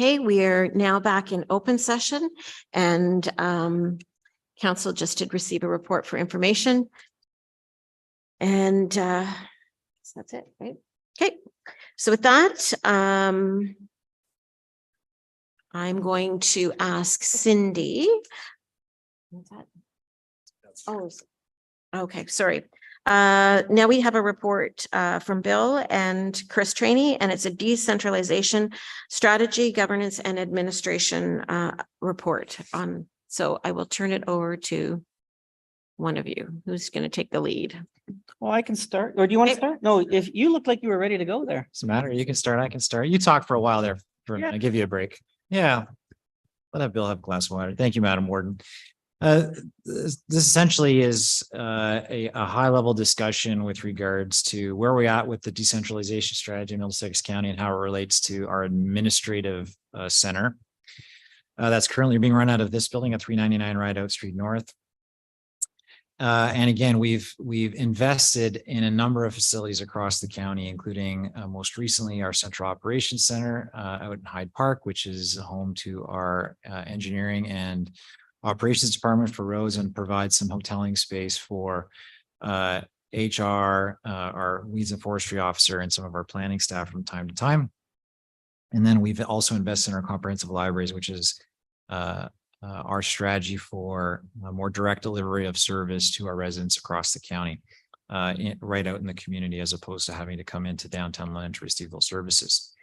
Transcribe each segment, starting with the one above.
Okay, we are now back in open session and council just did receive a report for information. And that's it, right? Okay, so with that, I'm going to ask Cindy. What's that? Oh, okay, sorry. Now we have a report from Bill and Chris Trainey, and it's a decentralization strategy, governance, and administration report on. So I will turn it over to one of you who's going to take the lead. Well, I can start, or do you want to start? No, if you look like you were ready to go there. Doesn't matter. You can start. I can start. You talk for a while there. I'll give you a break. Yeah. Let Bill have a glass of water. Thank you, Madam Warden. This essentially is a high level discussion with regards to where we're at with the decentralization strategy in Middlesex County and how it relates to our administrative center that's currently being run out of this building at 399 Rideout Street North. And again, we've invested in a number of facilities across the county, including most recently our Central Operations Center out in Hyde Park, which is home to our engineering and operations department for roads and provides some hoteling space for HR, our weeds and forestry officer, and some of our planning staff from time to time. And then we've also invested in our comprehensive libraries, which is our strategy for a more direct delivery of service to our residents across the county, right out in the community, as opposed to having to come into downtown London to receive those services.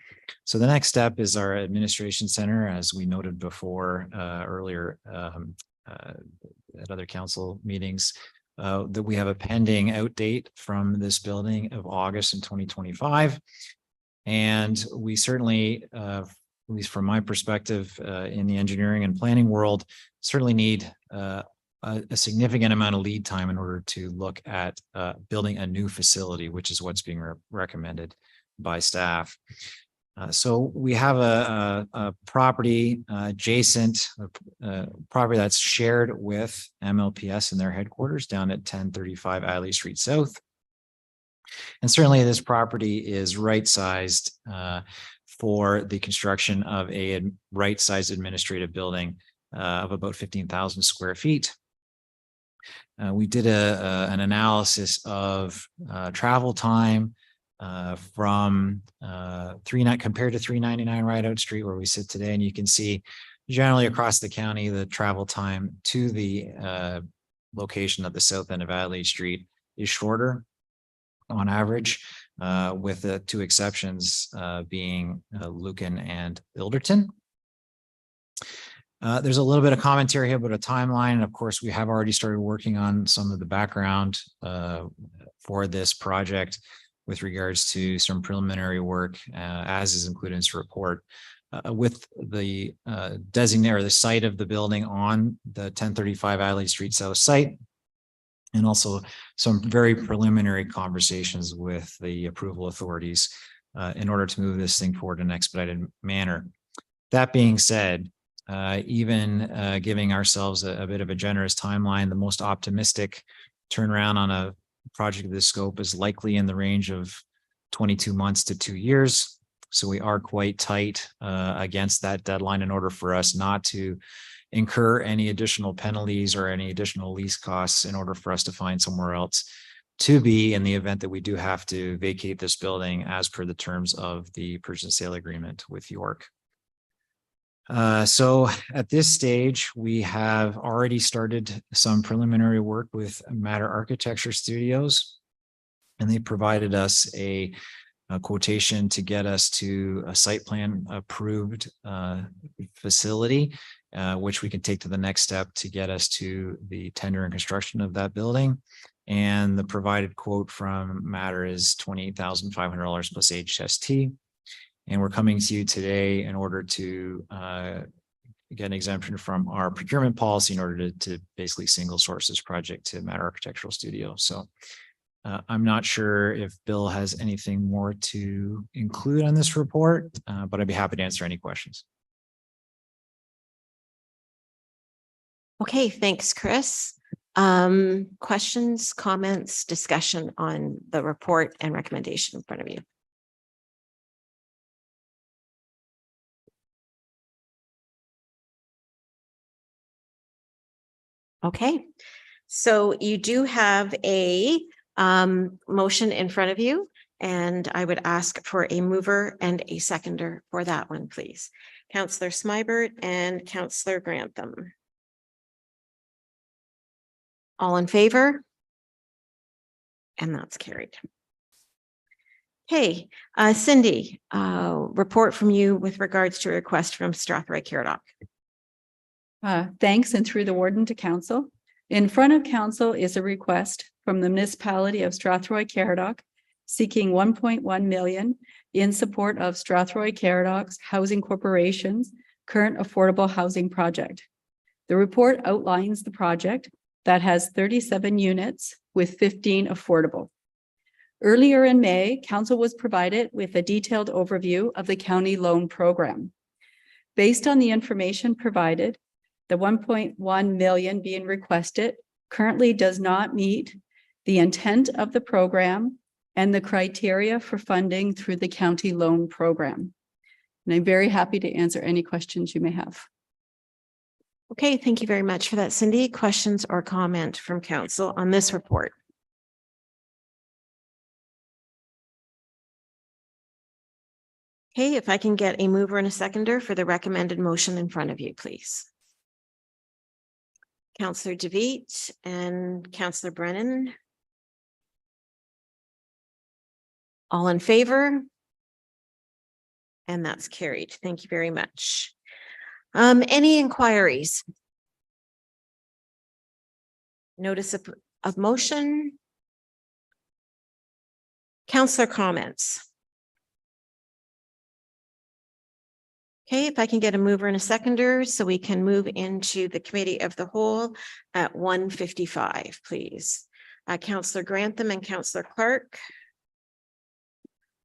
So the next step is our administration center, as we noted before earlier at other council meetings, that we have a pending out date from this building of August in 2025. And we certainly, at least from my perspective in the engineering and planning world, certainly need a significant amount of lead time in order to look at building a new facility, which is what's being recommended by staff. So we have a property adjacent, property that's shared with MLPS in their headquarters down at 1035 Adley Street South. And certainly this property is right-sized for the construction of a right-sized administrative building of about 15,000 square feet. We did an analysis of travel time from compared to 399 Rideout Street, where we sit today, and you can see generally across the county the travel time to the location at the south end of Adley Street is shorter on average, with the two exceptions being Lucan and Ilderton. There's a little bit of commentary here about a timeline, and of course we have already started working on some of the background for this project with regards to some preliminary work, as is included in this report, with the designator, the site of the building on the 1035 Adley Street South site, and also some very preliminary conversations with the approval authorities in order to move this thing forward in an expedited manner. That being said, even giving ourselves a bit of a generous timeline, the most optimistic turnaround on a project of this scope is likely in the range of 22 months to 2 years. So we are quite tight against that deadline in order for us not to incur any additional penalties or any additional lease costs in order for us to find somewhere else to be in the event that we do have to vacate this building as per the terms of the purchase and sale agreement with York. So at this stage, we have already started some preliminary work with Matter Architecture Studios, and they provided us a quotation to get us to a site plan approved facility, which we can take to the next step to get us to the tender and construction of that building. And the provided quote from Matter is $28,500 plus HST. And we're coming to you today in order to get an exemption from our procurement policy in order to basically single source this project to Matter Architectural Studio. So I'm not sure if Bill has anything more to include on this report, but I'd be happy to answer any questions. Okay, thanks, Chris. Questions, comments, discussion on the report and recommendation in front of you? Okay, so you do have a motion in front of you, and I would ask for a mover and a seconder for that one, please. Councillor Smybert and Councillor Grantham. All in favor? And that's carried. Okay, Cindy, report from you with regards to a request from Strathroy Caradoc. Thanks, and through the warden to council. In front of council is a request from the municipality of Strathroy Caradoc seeking 1.1 million in support of Strathroy Caradoc's Housing Corporation's current affordable housing project. The report outlines the project that has 37 units with 15 affordable. Earlier in May, council was provided with a detailed overview of the county loan program. Based on the information provided, the 1.1 million being requested currently does not meet the intent of the program and the criteria for funding through the county loan program. And I'm very happy to answer any questions you may have. Okay, thank you very much for that, Cindy. Questions or comment from council on this report? Okay, if I can get a mover and a seconder for the recommended motion in front of you, please. Councillor DeVete and Councillor Brennan. All in favor? And that's carried. Thank you very much. Any inquiries? Notice of motion? Councillor comments? Okay, if I can get a mover and a seconder so we can move into the committee of the whole at 1:55, please. Councillor Grantham and Councillor Clark.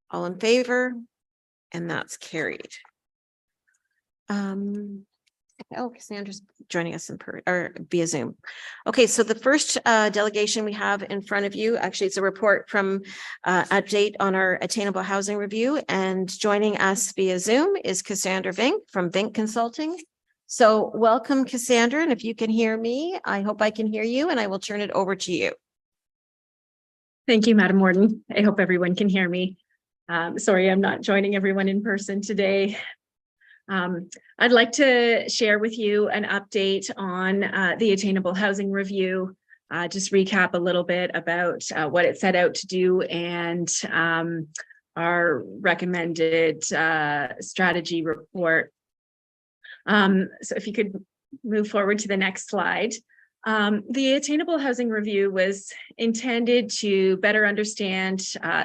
All in favor? And that's carried. Oh, Cassandra's joining us via Zoom. Okay, so the first delegation we have in front of you, actually it's a report from update on our attainable housing review, and joining us via Zoom is Cassandra Vink from Vink Consulting. So welcome, Cassandra, and if you can hear me, I hope I can hear you, and I will turn it over to you. Thank you, Madam Warden. I hope everyone can hear me. Sorry, I'm not joining everyone in person today. I'd like to share with you an update on the Attainable Housing Review, just recap a little bit about what it set out to do and our recommended strategy report. So if you could move forward to the next slide. The Attainable Housing Review was intended to better understand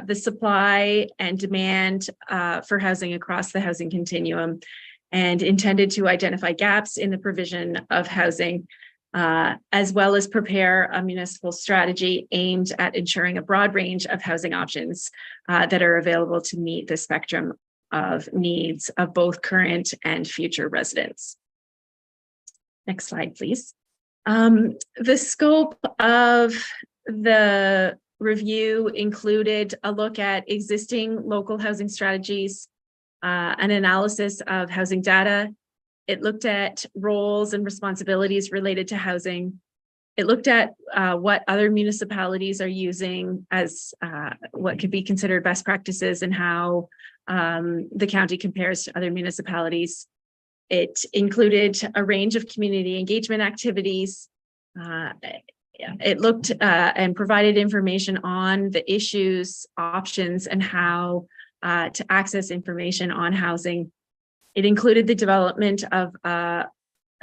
the supply and demand for housing across the housing continuum, and intended to identify gaps in the provision of housing, as well as prepare a municipal strategy aimed at ensuring a broad range of housing options that are available to meet the spectrum of needs of both current and future residents. Next slide, please. The scope of the review included a look at existing local housing strategies, an analysis of housing data. It looked at roles and responsibilities related to housing. It looked at what other municipalities are using as what could be considered best practices and how the county compares to other municipalities. It included a range of community engagement activities. It looked and provided information on the issues, options, and how to access information on housing. It included the development of a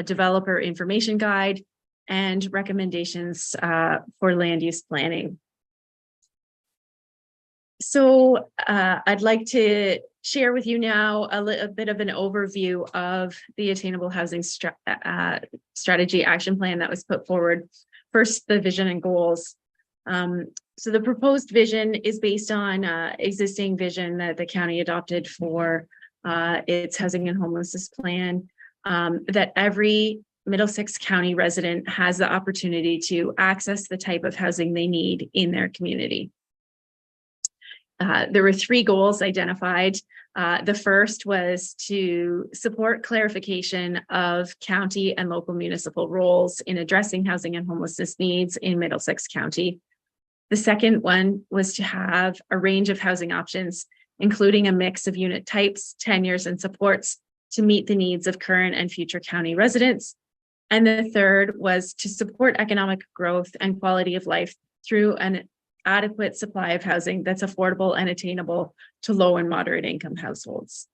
developer information guide and recommendations for land use planning. So I'd like to share with you now a bit of an overview of the Attainable Housing Strategy Action Plan that was put forward. First, the vision and goals. So the proposed vision is based on existing vision that the county adopted for its housing and homelessness plan, that every Middlesex County resident has the opportunity to access the type of housing they need in their community. There were 3 goals identified. The first was to support clarification of county and local municipal roles in addressing housing and homelessness needs in Middlesex County. The second one was to have a range of housing options, including a mix of unit types, tenures, and supports to meet the needs of current and future county residents. And the third was to support economic growth and quality of life through an adequate supply of housing that's affordable and attainable to low and moderate income households.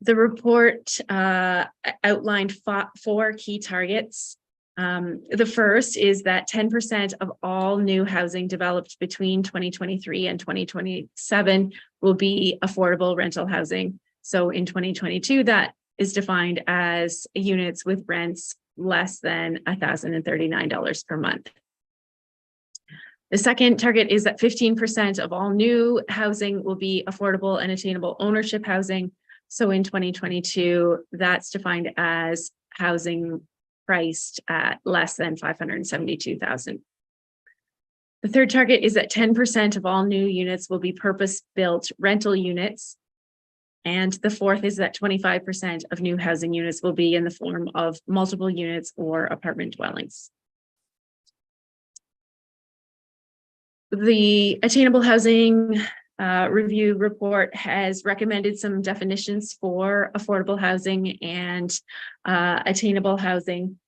The report outlined 4 key targets. The first is that 10% of all new housing developed between 2023 and 2027 will be affordable rental housing. So in 2022, that is defined as units with rents less than $1,039 per month. The second target is that 15% of all new housing will be affordable and attainable ownership housing. So in 2022, that's defined as housing priced at less than $572,000. The third target is that 10% of all new units will be purpose-built rental units. And the fourth is that 25% of new housing units will be in the form of multiple units or apartment dwellings. The Attainable Housing Review report has recommended some definitions for affordable housing and attainable housing.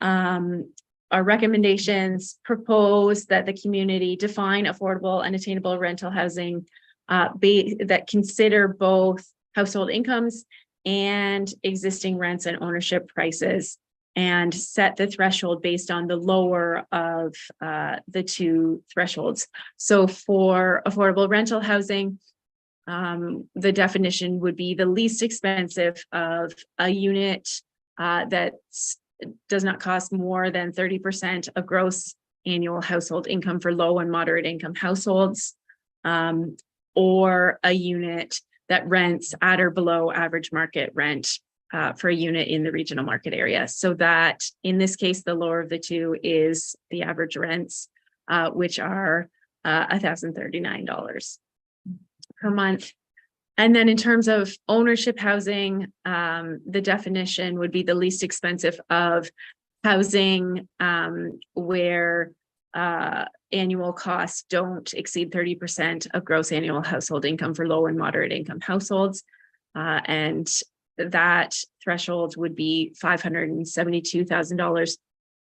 Our recommendations propose that the community define affordable and attainable rental housing that consider both household incomes and existing rents and ownership prices, and set the threshold based on the lower of the 2 thresholds. So for affordable rental housing, the definition would be the least expensive of a unit that does not cost more than 30% of gross annual household income for low and moderate income households, or a unit that rents at or below average market rent for a unit in the regional market area. So that in this case, the lower of the 2 is the average rents, which are $1,039 per month. And then in terms of ownership housing, the definition would be the least expensive of housing where annual costs don't exceed 30% of gross annual household income for low and moderate income households. And that threshold would be $572,000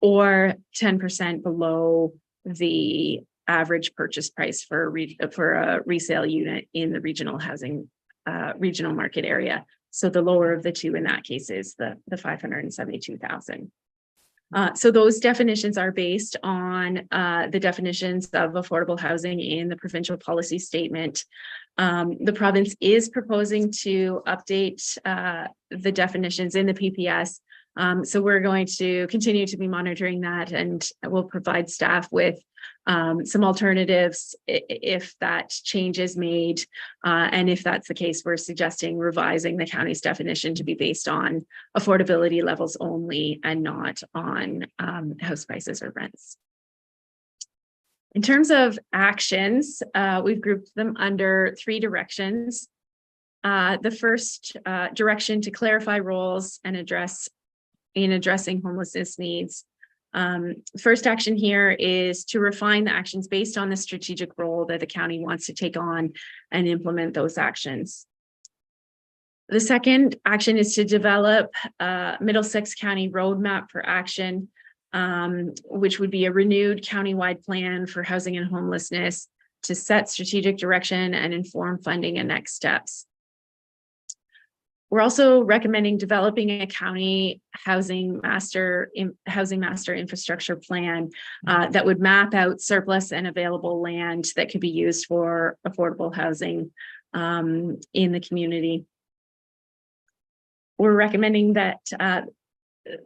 or 10% below the average purchase price for a resale unit in the regional housing, regional market area. So the lower of the 2 in that case is the $572,000. So those definitions are based on the definitions of affordable housing in the provincial policy statement. The province is proposing to update the definitions in the PPS. So we're going to continue to be monitoring that, and we'll provide staff with some alternatives if that change is made. And if that's the case, we're suggesting revising the county's definition to be based on affordability levels only and not on house prices or rents. In terms of actions, we've grouped them under 3 directions. The first direction to clarify roles and addressing homelessness needs. First action here is to refine the actions based on the strategic role that the county wants to take on and implement those actions. The second action is to develop a Middlesex County roadmap for action, which would be a renewed countywide plan for housing and homelessness to set strategic direction and inform funding and next steps. We're also recommending developing a county housing master infrastructure plan that would map out surplus and available land that could be used for affordable housing in the community. We're recommending that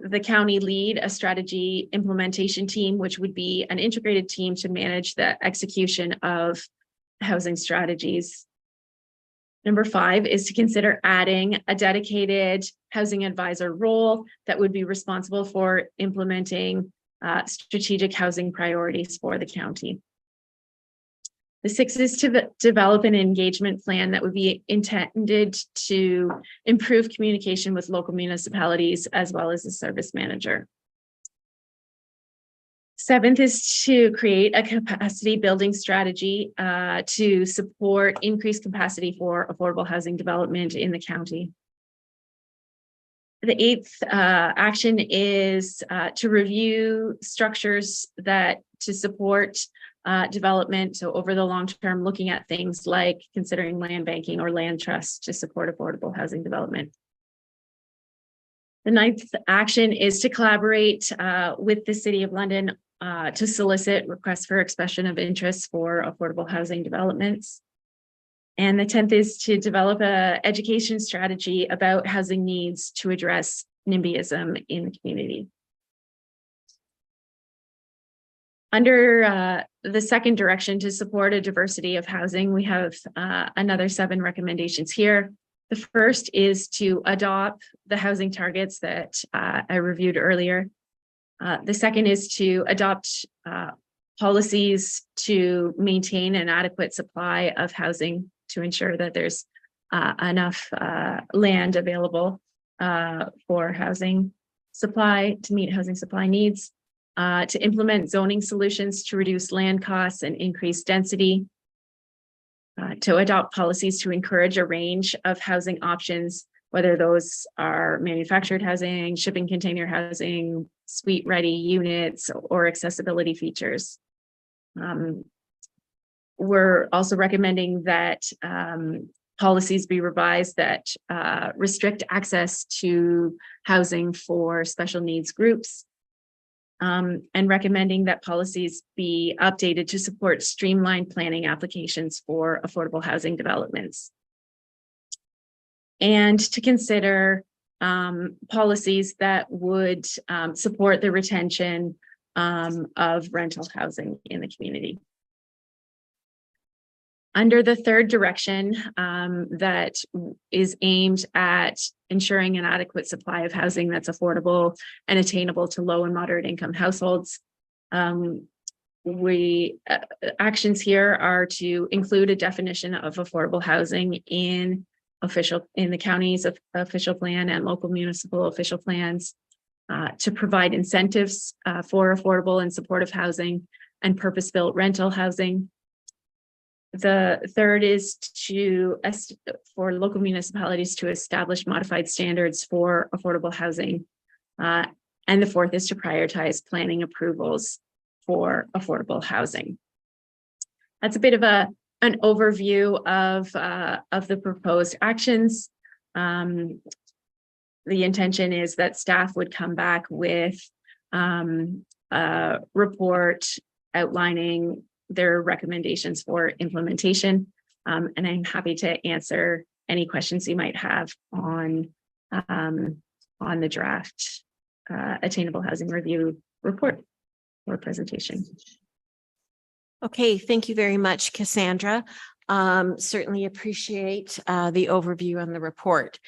the county lead a strategy implementation team, which would be an integrated team to manage the execution of housing strategies. Number 5 is to consider adding a dedicated housing advisor role that would be responsible for implementing strategic housing priorities for the county. The 6th is to develop an engagement plan that would be intended to improve communication with local municipalities as well as the service manager. 7th is to create a capacity building strategy to support increased capacity for affordable housing development in the county. The 8th action is to review structures that to support development. So over the long term, looking at things like considering land banking or land trusts to support affordable housing development. The 9th action is to collaborate with the City of London to solicit requests for expression of interest for affordable housing developments. And the 10th is to develop an education strategy about housing needs to address NIMBYism in the community. Under the second direction to support a diversity of housing, we have another 7 recommendations here. The first is to adopt the housing targets that I reviewed earlier. The second is to adopt policies to maintain an adequate supply of housing to ensure that there's enough land available for housing supply to meet housing supply needs. To implement zoning solutions to reduce land costs and increase density, to adopt policies to encourage a range of housing options, whether those are manufactured housing, shipping container housing, suite ready units, or accessibility features. We're also recommending that policies be revised that restrict access to housing for special needs groups. And recommending that policies be updated to support streamlined planning applications for affordable housing developments. And to consider policies that would support the retention of rental housing in the community. Under the third direction that is aimed at ensuring an adequate supply of housing that's affordable and attainable to low and moderate income households. Actions here are to include a definition of affordable housing in the county's official plan and local municipal official plans, to provide incentives for affordable and supportive housing and purpose-built rental housing. The third is for local municipalities to establish modified standards for affordable housing. And the fourth is to prioritize planning approvals for affordable housing. That's a bit of an overview of the proposed actions. The intention is that staff would come back with a report outlining their recommendations for implementation. And I'm happy to answer any questions you might have on the draft Attainable Housing Review report or presentation. Okay, thank you very much, Cassandra. Certainly appreciate the overview on the report.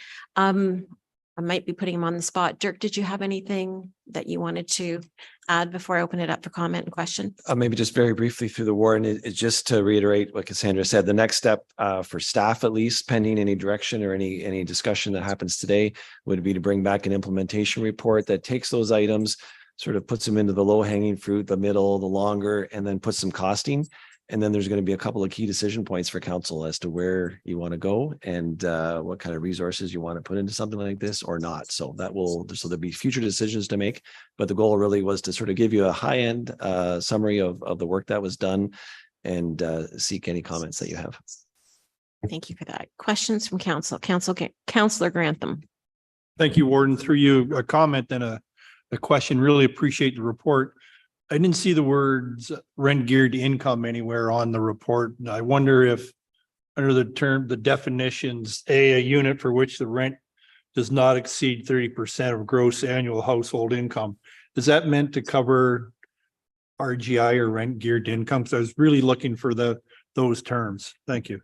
I might be putting him on the spot. Dirk, did you have anything that you wanted to add before I open it up for comment and question? Maybe just very briefly through the warden, it's just to reiterate what Cassandra said. The next step for staff, at least pending any direction or any discussion that happens today, would be to bring back an implementation report that takes those items, sort of puts them into the low hanging fruit, the middle, the longer, and then puts some costing. And then there's going to be a couple of key decision points for council as to where you want to go and what kind of resources you want to put into something like this or not. So there'll be future decisions to make, but the goal really was to sort of give you a high end summary of the work that was done and seek any comments that you have. Thank you for that. Questions from council. Councillor Grantham. Thank you, Warden. Through you, a comment and a question. Really appreciate the report. I didn't see the words rent geared income anywhere on the report. I wonder if under the definitions, a unit for which the rent does not exceed 30% of gross annual household income. Is that meant to cover RGI or rent geared income? So I was really looking for those terms. Thank you.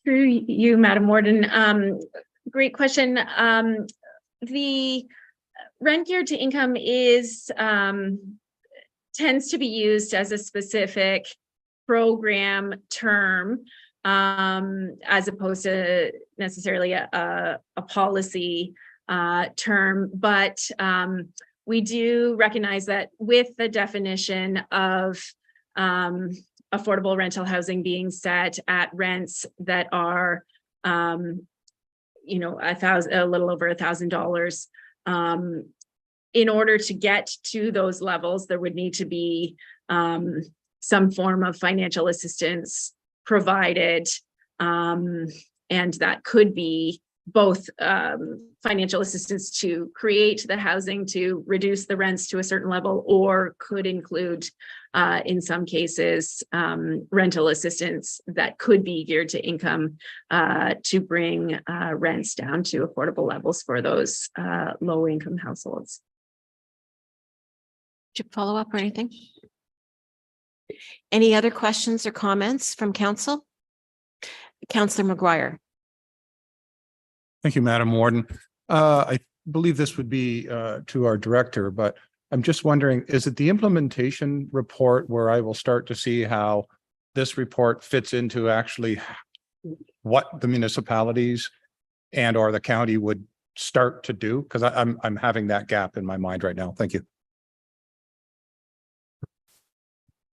Through you, Madam Warden. Great question. The rent geared to income is tends to be used as a specific program term, as opposed to necessarily a policy term. But we do recognize that with the definition of affordable rental housing being set at rents that are, you know, a little over $1,000. In order to get to those levels, there would need to be some form of financial assistance provided, and that could be both financial assistance to create the housing, to reduce the rents to a certain level, or could include, in some cases, rental assistance that could be geared to income to bring rents down to affordable levels for those low income households. To follow up or anything? Any other questions or comments from council? Councillor McGuire. Thank you, Madam Warden. I believe this would be to our director, but I'm just wondering, is it the implementation report where I will start to see how this report fits into actually what the municipalities and or the county would start to do? Because I'm having that gap in my mind right now. Thank you.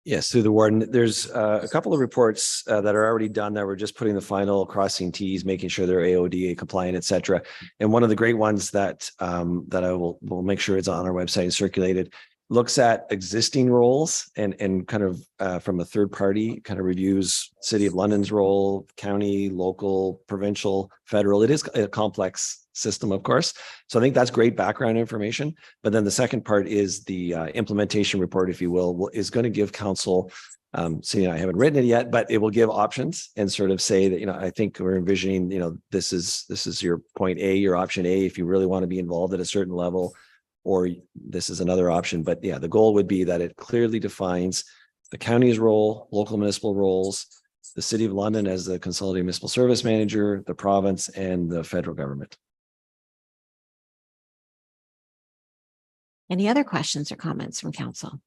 Yes, through the warden, there's a couple of reports that are already done that we're just putting the final crossing T's, making sure they're AODA compliant, et cetera. And one of the great ones that that I will make sure it's on our website and circulated looks at existing roles and kind of from a third party kind of reviews City of London's role, county, local, provincial, federal. It is a complex system, of course. So I think that's great background information. But then the second part is the implementation report, if you will, is going to give council, I haven't written it yet, but it will give options and sort of say that, I think we're envisioning, this is your point A, your option A, if you really want to be involved at a certain level, or this is another option. But yeah, the goal would be that it clearly defines the county's role, local municipal roles, the City of London as the consolidated municipal service manager, the province, and the federal government. Any other questions or comments from council?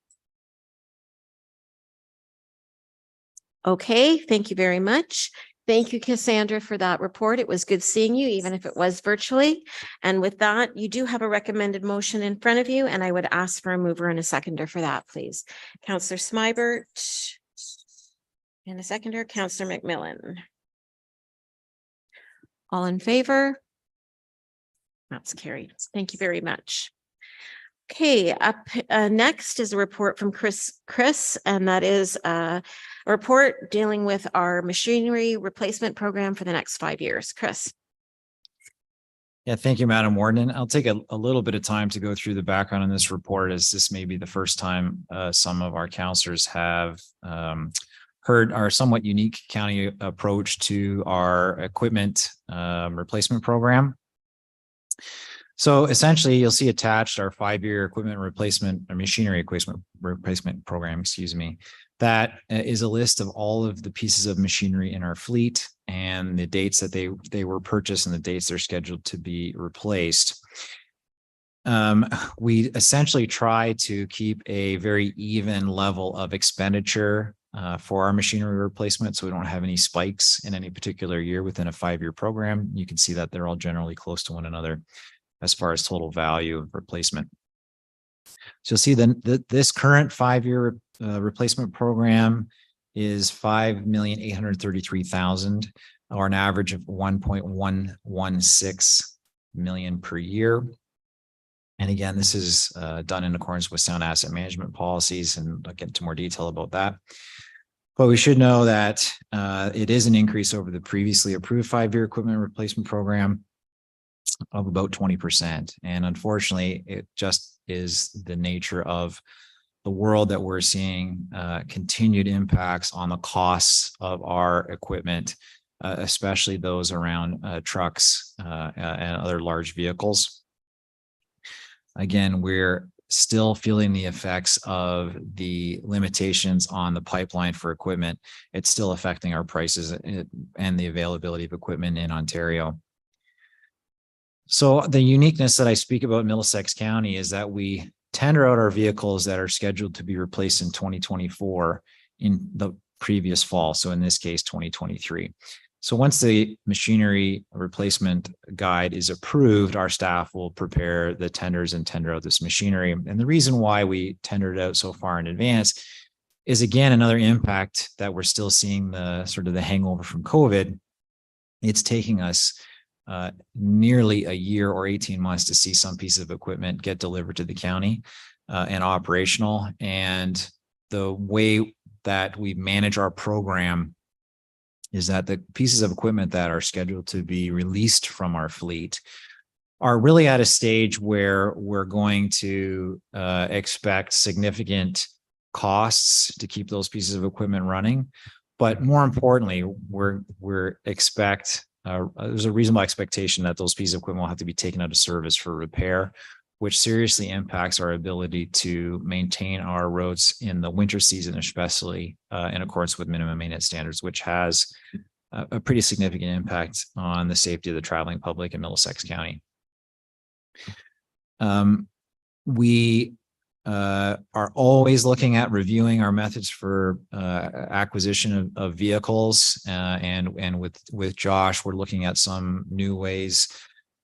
Okay, thank you very much. Thank you, Cassandra, for that report. It was good seeing you, even if it was virtually. And with that, you do have a recommended motion in front of you, and I would ask for a mover and a seconder for that, please. Councillor Smybert and a seconder, Councillor McMillan. All in favor? That's carried. Thank you very much. Okay, up next is a report from Chris, and that is a report dealing with our machinery replacement program for the next 5 years. Chris. Yeah, thank you, Madam Warden. I'll take a little bit of time to go through the background on this report, as this may be the first time some of our councillors have heard our somewhat unique county approach to our equipment replacement program. So essentially, you'll see attached our 5-year equipment replacement or machinery equipment replacement program, that is a list of all of the pieces of machinery in our fleet and the dates that they were purchased and the dates they're scheduled to be replaced. We essentially try to keep a very even level of expenditure for our machinery replacement, so we don't have any spikes in any particular year within a 5-year program. You can see that they're all generally close to one another as far as total value of replacement. So you'll see that this current 5-year replacement program is $5,833,000, or an average of $1.116 million per year. And again, this is done in accordance with sound asset management policies, and I'll get into more detail about that. But we should know that it is an increase over the previously approved 5-year equipment replacement program of about 20. And unfortunately, it just is the nature of the world that we're seeing continued impacts on the costs of our equipment, especially those around trucks and other large vehicles. Again, we're still feeling the effects of the limitations on the pipeline for equipment. It's still affecting our prices and the availability of equipment in Ontario. So the uniqueness that I speak about in Middlesex County is that we tender out our vehicles that are scheduled to be replaced in 2024 in the previous fall. So in this case, 2023. So once the machinery replacement guide is approved, our staff will prepare the tenders and tender out this machinery. And the reason why we tendered out so far in advance is, again, another impact that we're still seeing the sort of the hangover from COVID. It's taking us nearly a year or 18 months to see some piece of equipment get delivered to the county and operational. And the way that we manage our program is that the pieces of equipment that are scheduled to be released from our fleet are really at a stage where we're going to expect significant costs to keep those pieces of equipment running. But more importantly, there's a reasonable expectation that those pieces of equipment will have to be taken out of service for repair, which seriously impacts our ability to maintain our roads in the winter season, especially in accordance with minimum maintenance standards, which has a pretty significant impact on the safety of the traveling public in Middlesex County. We are always looking at reviewing our methods for acquisition of vehicles, and with Josh, we're looking at some new ways,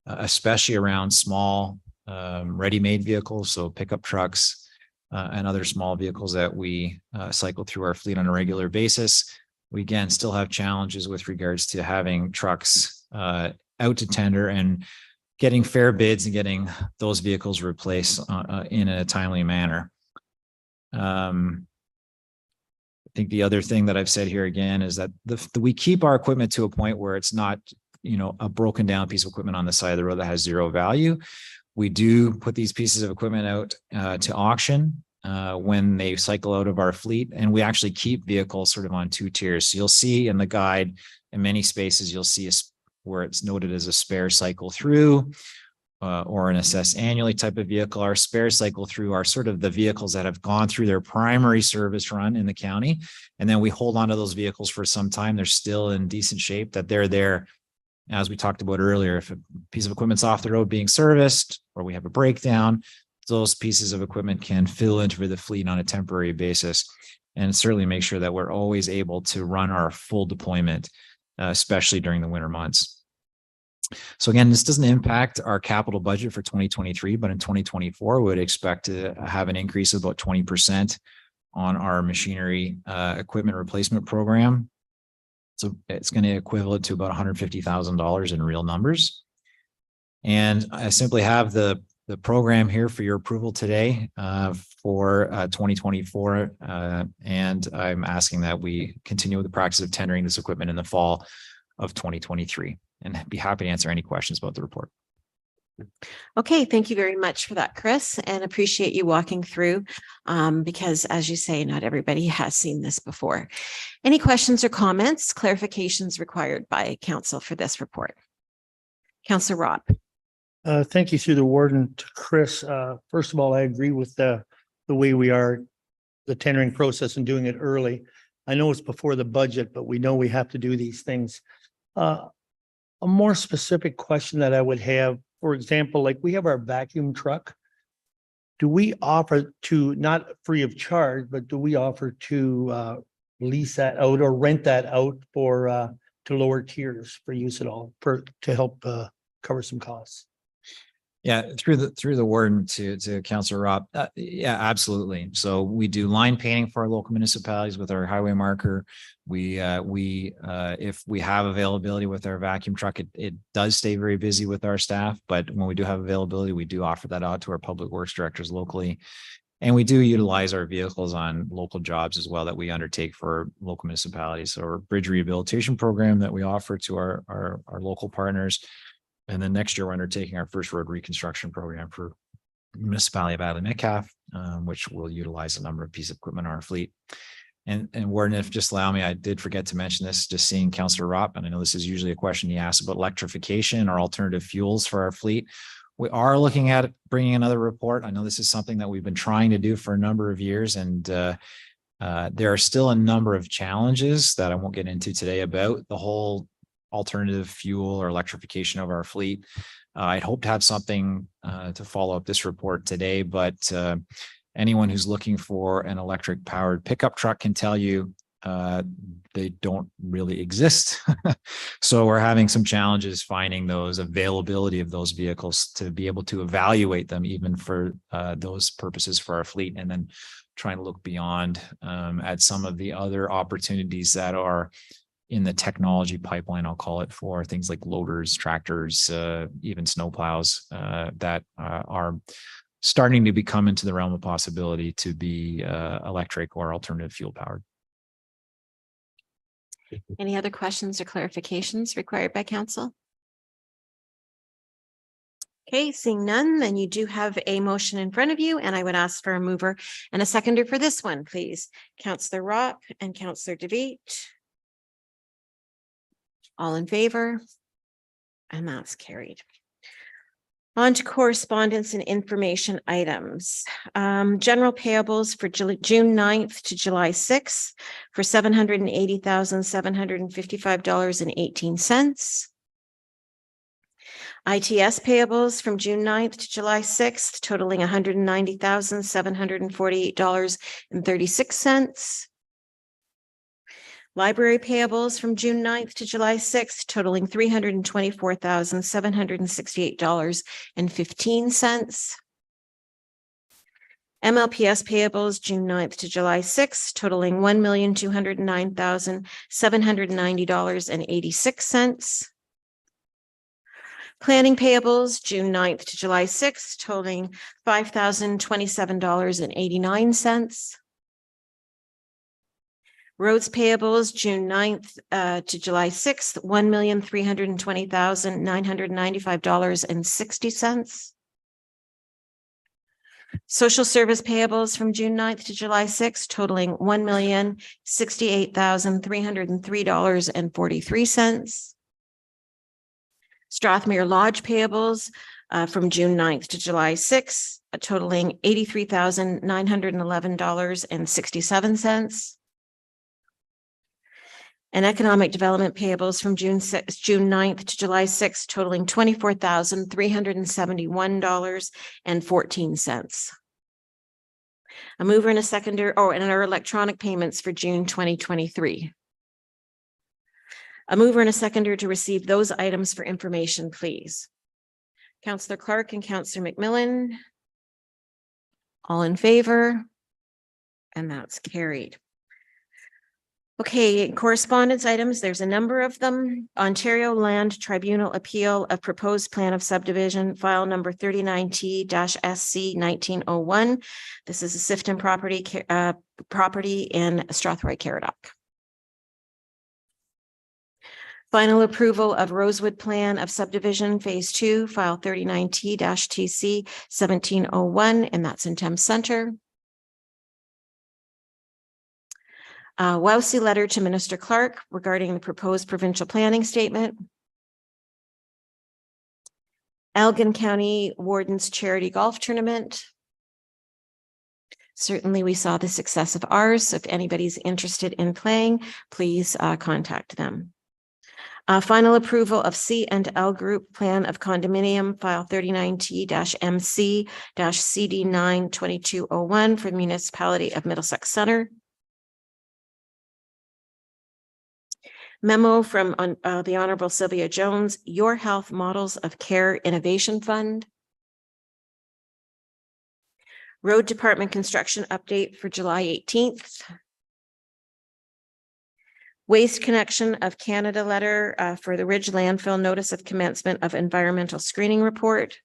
especially around small ready-made vehicles, so pickup trucks and other small vehicles that we cycle through our fleet on a regular basis. We again still have challenges with regards to having trucks out to tender and getting fair bids and getting those vehicles replaced in a timely manner. I think the other thing that I've said here again is that we keep our equipment to a point where it's not, a broken down piece of equipment on the side of the road that has zero value. We do put these pieces of equipment out to auction when they cycle out of our fleet, and we actually keep vehicles sort of on two tiers. So you'll see in the guide, in many spaces, you'll see where it's noted as a spare cycle through or an assess annually type of vehicle. Our spare cycle through are sort of the vehicles that have gone through their primary service run in the county. And then we hold on to those vehicles for some time. They're still in decent shape, that they're there. As we talked about earlier, if a piece of equipment's off the road being serviced or we have a breakdown, those pieces of equipment can fill into the fleet on a temporary basis, and certainly make sure that we're always able to run our full deployment, especially during the winter months. So again, this doesn't impact our capital budget for 2023, but in 2024, we would expect to have an increase of about 20% on our machinery equipment replacement program. So it's going to equivalent to about $150,000 in real numbers. And I simply have the program here for your approval today for 2024. And I'm asking that we continue with the practice of tendering this equipment in the fall of 2023. And be happy to answer any questions about the report. Okay, thank you very much for that, Chris, and appreciate you walking through because, as you say, not everybody has seen this before. Any questions or comments, clarifications required by council for this report? Councillor Robb. Thank you through the warden to Chris. First of all, I agree with the way we are, the tendering process and doing it early. I know it's before the budget, but we know we have to do these things. A more specific question that I would have, for example, like we have our vacuum truck. Do we offer to, not free of charge, but do we offer to lease that out or rent that out for to lower tiers for use at all to help cover some costs? Yeah, through the warden to Councillor Robb. Yeah, absolutely. So we do line painting for our local municipalities with our highway marker. We if we have availability with our vacuum truck, it does stay very busy with our staff. But when we do have availability, we do offer that out to our public works directors locally. And we do utilize our vehicles on local jobs as well that we undertake for local municipalities. So our bridge rehabilitation program that we offer to our local partners. And then next year, we're undertaking our first road reconstruction program for the municipality of Adelaide Metcalfe, which will utilize a number of pieces of equipment in our fleet. And Warden, if just allow me, I did forget to mention this, just seeing Councillor Ropp, and I know this is usually a question he asks about electrification or alternative fuels for our fleet. We are looking at bringing another report. I know this is something that we've been trying to do for a number of years, and there are still a number of challenges that I won't get into today about the whole alternative fuel or electrification of our fleet. I'd hope to have something to follow up this report today, but anyone who's looking for an electric powered pickup truck can tell you they don't really exist. So we're having some challenges finding those availability of those vehicles to be able to evaluate them even for those purposes for our fleet, and then trying to look beyond at some of the other opportunities that are in the technology pipeline, I'll call it, for things like loaders, tractors, even snowplows that are starting to become into the realm of possibility to be electric or alternative fuel powered. Any other questions or clarifications required by council? Okay, seeing none, then you do have a motion in front of you, and I would ask for a mover and a seconder for this one, please. Councillor Rock and Councillor DeVeet. All in favor? And that's carried. On to correspondence and information items. General payables for June 9th to July 6th for $780,755.18. ITS payables from June 9th to July 6th totaling $190,748.36. Library payables from June 9th to July 6th totaling $324,768.15. MLPS payables June 9th to July 6th totaling $1,209,790.86. Planning payables June 9th to July 6th totaling $5,027.89. Roads payables June 9th to July 6th, $1,320,995.60. Social service payables from June 9th to July 6th totaling $1,068,303.43. Strathmere Lodge payables from June 9th to July 6th, totaling $83,911.67. And economic development payables from June 9th to July 6th, totaling $24,371.14. A mover and a seconder, and our electronic payments for June 2023. A mover and a seconder to receive those items for information, please. Councillor Clark and Councillor McMillan. All in favor? And that's carried. Okay, correspondence items, there's a number of them. Ontario Land Tribunal Appeal of Proposed Plan of Subdivision, file number 39T-SC 1901. This is a Sifton property in Strathroy Caradoc. Final approval of Rosewood Plan of Subdivision Phase 2, file 39T-TC 1701, and that's in Thames Centre. Wowsy letter to Minister Clark regarding the proposed provincial planning statement. Elgin County Warden's Charity Golf Tournament. Certainly, we saw the success of ours. If anybody's interested in playing, please contact them. Final approval of C&L Group Plan of Condominium, file 39T-MC-CD9 2201 for the Municipality of Middlesex Centre. Memo from the Honorable Sylvia Jones, Your Health Models of Care Innovation Fund. Road Department construction update for July 18th. Waste Connection of Canada letter for the Ridge Landfill Notice of Commencement of Environmental Screening Report.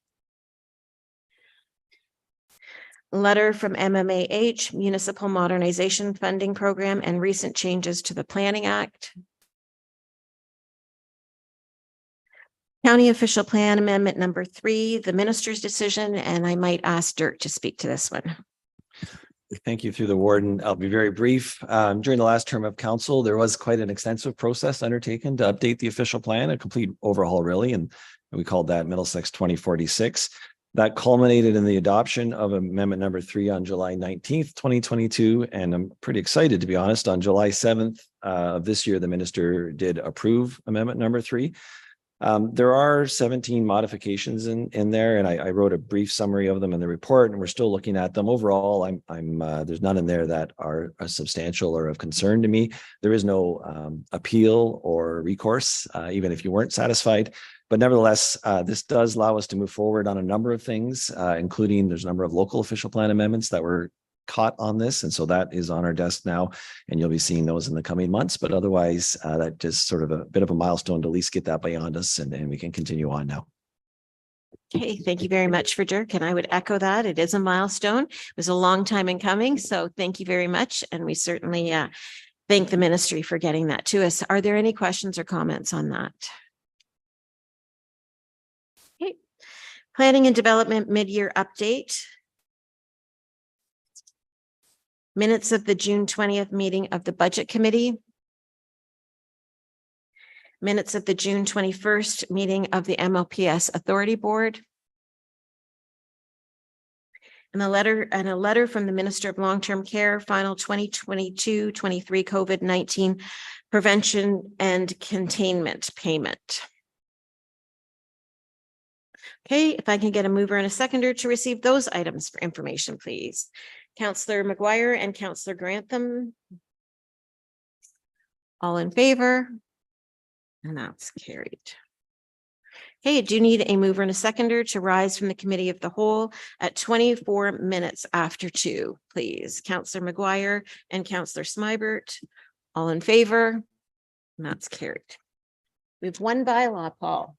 Letter from MMAH, Municipal Modernization Funding Program and recent changes to the Planning Act. County Official Plan Amendment number 3, the minister's decision, and I might ask Dirk to speak to this one. Thank you through the warden. I'll be very brief. During the last term of council, there was quite an extensive process undertaken to update the official plan, a complete overhaul really, and we called that Middlesex 2046. That culminated in the adoption of amendment number 3 on July 19th, 2022. And I'm pretty excited, to be honest, on July 7th of this year, the minister did approve amendment number 3. There are 17 modifications in there, and I wrote a brief summary of them in the report, and we're still looking at them. Overall, there's none in there that are substantial or of concern to me. There is no appeal or recourse, even if you weren't satisfied. But nevertheless, this does allow us to move forward on a number of things, including there's a number of local official plan amendments that were caught on this. And so that is on our desk now, and you'll be seeing those in the coming months. But otherwise, that just sort of a bit of a milestone to at least get that beyond us, and we can continue on now. Okay, thank you very much for Dirk. And I would echo that. It is a milestone. It was a long time in coming. So thank you very much. And we certainly thank the ministry for getting that to us. Are there any questions or comments on that? Okay. Planning and Development mid-year update. Minutes of the June 20th meeting of the Budget Committee. Minutes of the June 21st meeting of the MLPS Authority Board. And a letter from the Minister of Long-Term Care, final 2022-23 COVID-19 prevention and containment payment. Okay, if I can get a mover and a seconder to receive those items for information, please. Councillor McGuire and Councillor Grantham. All in favor? And that's carried. Okay, I do need a mover and a seconder to rise from the committee of the whole at 24 minutes after 2, please. Councillor McGuire and Councillor Smybert. All in favor? And that's carried. We have one bylaw, Paul.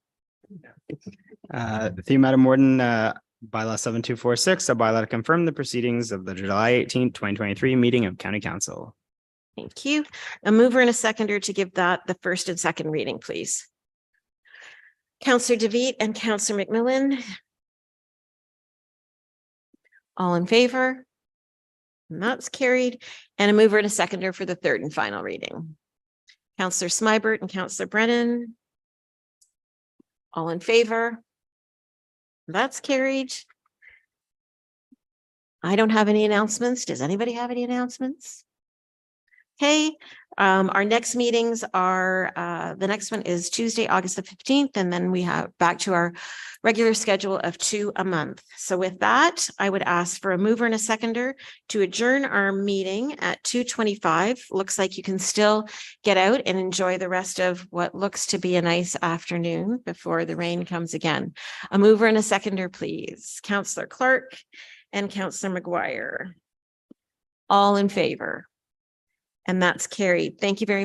The theme, Madam Warden, bylaw 7246, a bylaw to confirm the proceedings of the July 18th, 2023 meeting of County Council. Thank you. A mover and a seconder to give that the first and second reading, please. Councillor DeVitt and Councillor McMillan. All in favor? And that's carried. And a mover and a seconder for the third and final reading. Councillor Smybert and Councillor Brennan. All in favor? That's carried. I don't have any announcements. Does anybody have any announcements? Okay, our next meetings are, the next one is Tuesday, August the 15th, and then we have back to our regular schedule of 2 a month. So with that, I would ask for a mover and a seconder to adjourn our meeting at 2:25. Looks like you can still get out and enjoy the rest of what looks to be a nice afternoon before the rain comes again. A mover and a seconder, please. Councillor Clark and Councillor McGuire. All in favor? And that's carried. Thank you very much.